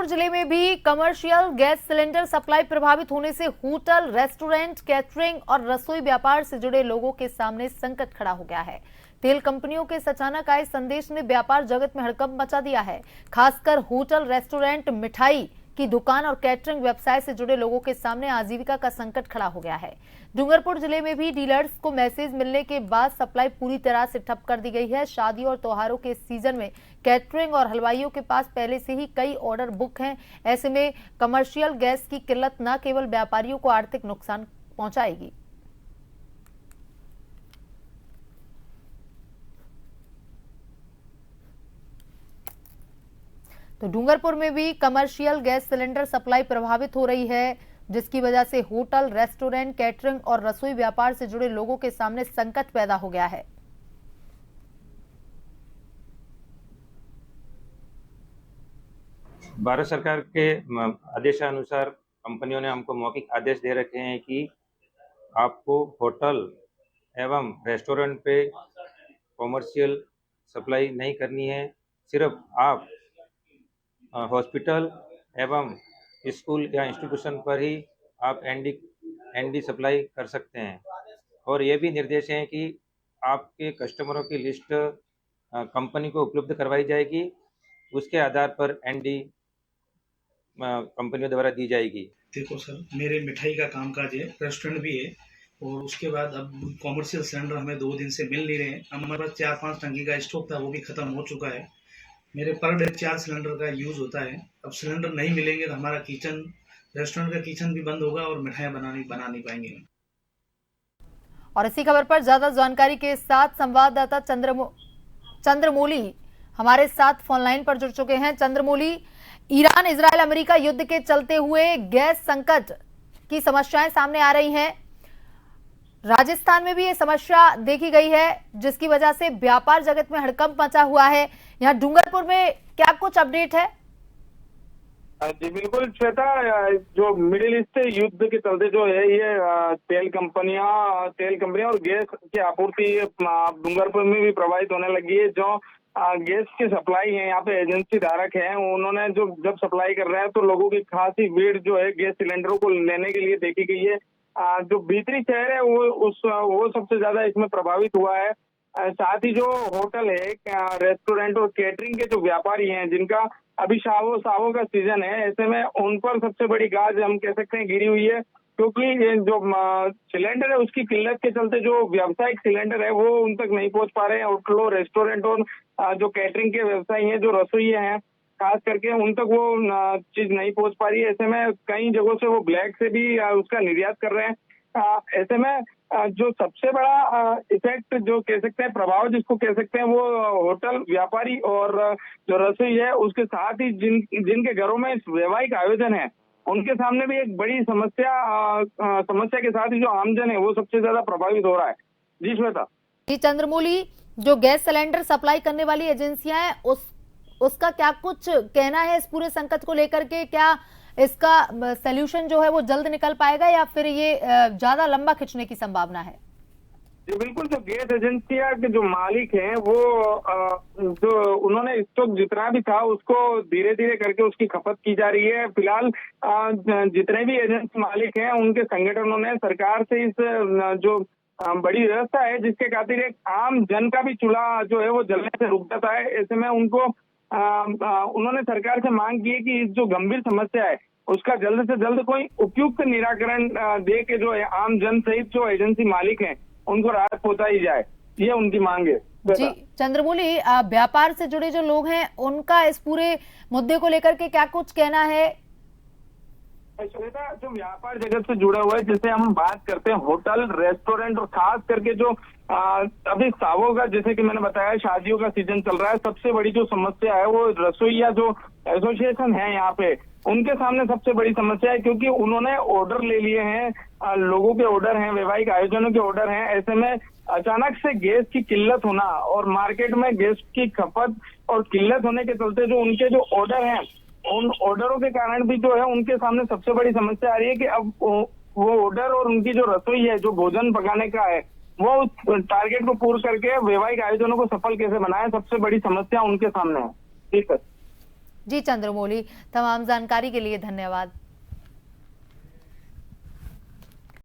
डूंगरपुर जिले में भी कमर्शियल गैस सिलेंडर सप्लाई प्रभावित होने से होटल, रेस्टोरेंट, कैटरिंग और रसोई व्यापार से जुड़े लोगों के सामने संकट खड़ा हो गया है। तेल कंपनियों के इस अचानक आए संदेश ने व्यापार जगत में हड़कंप मचा दिया है। खासकर होटल, रेस्टोरेंट, मिठाई की दुकान और कैटरिंग व्यवसाय से जुड़े लोगों के सामने आजीविका का संकट खड़ा हो गया है। डूंगरपुर जिले में भी डीलर्स को मैसेज मिलने के बाद सप्लाई पूरी तरह से ठप कर दी गई है। शादी और त्योहारों के सीजन में कैटरिंग और हलवाइयों के पास पहले से ही कई ऑर्डर बुक हैं। ऐसे में कमर्शियल गैस की किल्लत न केवल व्यापारियों को आर्थिक नुकसान पहुंचाएगी। तो डूंगरपुर में भी कमर्शियल गैस सिलेंडर सप्लाई प्रभावित हो रही है, जिसकी वजह से होटल, रेस्टोरेंट, कैटरिंग और रसोई व्यापार से जुड़े लोगों के सामने संकट पैदा हो गया है। भारत सरकार के आदेशानुसार कंपनियों ने हमको मौखिक आदेश दे रखे हैं कि आपको होटल एवं रेस्टोरेंट पे कॉमर्शियल सप्लाई नहीं करनी है। सिर्फ आप हॉस्पिटल एवं स्कूल या इंस्टीट्यूशन पर ही आप एनडी सप्लाई कर सकते हैं। और ये भी निर्देश हैं कि आपके कस्टमरों की लिस्ट कंपनी को उपलब्ध करवाई जाएगी, उसके आधार पर एनडी कंपनियों द्वारा दी जाएगी। देखो सर, मेरे मिठाई का कामकाज है, रेस्टोरेंट भी है और उसके बाद अब कॉमर्शियल सिलेंडर हमें 2 दिन से मिल नहीं रहे हैं। हमारे पास 4-5 टंकी का स्टॉक था, वो भी खत्म हो चुका है। मेरे पर डे 4 सिलेंडर का यूज होता है। अब सिलेंडर नहीं मिलेंगे तो हमारा किचन, रेस्टोरेंट का किचन भी बंद होगा और मिठाइयाँ बना नहीं पाएंगे। और इसी खबर पर ज्यादा जानकारी के साथ संवाददाता चंद्रमौली हमारे साथ फोन लाइन पर जुड़ चुके हैं। चंद्रमौली, ईरान इजराइल अमेरिका युद्ध के चलते हुए गैस संकट की समस्याएं सामने आ रही हैं। राजस्थान में भी ये समस्या देखी गई है, जिसकी वजह से व्यापार जगत में हड़कंप मचा हुआ है। यहाँ डूंगरपुर में क्या कुछ अपडेट है? जी बिल्कुल श्वेता, जो मिडिल ईस्ट युद्ध के चलते जो है ये तेल कंपनियां और गैस की आपूर्ति डूंगरपुर में भी प्रभावित होने लगी है। जो गैस की सप्लाई है, यहाँ पे एजेंसी धारक है, उन्होंने जब सप्लाई कर रहे हैं तो लोगों की खासी भीड़ जो है गैस सिलेंडरों को लेने के लिए देखी गई है। जो भीतरी शहर है वो सबसे ज्यादा इसमें प्रभावित हुआ है। साथ ही जो होटल है, रेस्टोरेंट और कैटरिंग के जो व्यापारी हैं, जिनका अभी सावों का सीजन है, ऐसे में उन पर सबसे बड़ी गाज हम कह सकते हैं गिरी हुई है, क्योंकि जो सिलेंडर है उसकी किल्लत के चलते जो व्यावसायिक सिलेंडर है वो उन तक नहीं पहुंच पा रहे हैं। होटलों, रेस्टोरेंट और जो कैटरिंग के व्यवसायी हैं, जो रसोइये हैं, खास करके उन तक वो चीज नहीं पहुंच पा रही है। ऐसे में कई जगहों से वो ब्लैक से भी उसका निर्यात कर रहे हैं। ऐसे में जो सबसे बड़ा इफेक्ट जो कह सकते हैं, प्रभाव जिसको कह सकते हैं, वो होटल व्यापारी और जो रसोई है उसके साथ ही जिनके घरों में वैवाहिक आयोजन है, उनके सामने भी एक बड़ी समस्या के साथ ही जो आमजन है वो सबसे ज्यादा प्रभावित हो रहा है। जी श्वेता। जी चंद्रमौली, जो गैस सिलेंडर सप्लाई करने वाली एजेंसियां हैं उसका क्या कुछ कहना है इस पूरे संकट को लेकर के? क्या इसका सलूशन जो है वो जल्द निकल पाएगा या फिर ये ज्यादा लंबा खिंचने की संभावना है? जी बिल्कुल, जो गैस एजेंसियां के जो मालिक हैं वो जो उन्होंने स्टॉक जितना भी था उसको धीरे धीरे करके उसकी खपत की जा रही है। फिलहाल जितने भी एजेंसी मालिक हैं उनके संगठनों ने सरकार से इस जो बड़ी व्यवस्था है जिसके खातिर एक आम जन का भी चूल्हा जो है वो जलने से रुक जाता है, ऐसे में उन्होंने सरकार से मांग की है कि जो गंभीर समस्या है उसका जल्द से जल्द कोई उपयुक्त निराकरण दे के जो है आम जन सहित जो एजेंसी मालिक हैं उनको राहत पहुंचाई जाए, ये उनकी मांग है। जी चंद्रमौली, व्यापार से जुड़े जो लोग हैं उनका इस पूरे मुद्दे को लेकर के क्या कुछ कहना है? श्वेता, जो व्यापार जगत से जुड़ा हुआ है, जैसे हम बात करते हैं होटल, रेस्टोरेंट और खास करके जो अभी सावों का, जैसे कि मैंने बताया, शादियों का सीजन चल रहा है, सबसे बड़ी जो समस्या है वो रसोइया जो एसोसिएशन है यहाँ पे, उनके सामने सबसे बड़ी समस्या है, क्योंकि उन्होंने ऑर्डर ले लिए हैं, लोगों के ऑर्डर हैं, वैवाहिक आयोजनों के ऑर्डर हैं। ऐसे में अचानक से गैस की किल्लत होना और मार्केट में गैस की खपत और किल्लत होने के चलते जो उनके जो ऑर्डर हैं, उन ऑर्डरों के कारण भी जो है उनके सामने सबसे बड़ी समस्या आ रही है कि अब वो ऑर्डर और उनकी जो रसोई है, जो भोजन पकाने का है, वो उस टारगेट को पूर्ण करके वैवाहिक आयोजनों को सफल कैसे बनाए, सबसे बड़ी समस्या उनके सामने है। ठीक है जी चंद्रमौली, तमाम जानकारी के लिए धन्यवाद।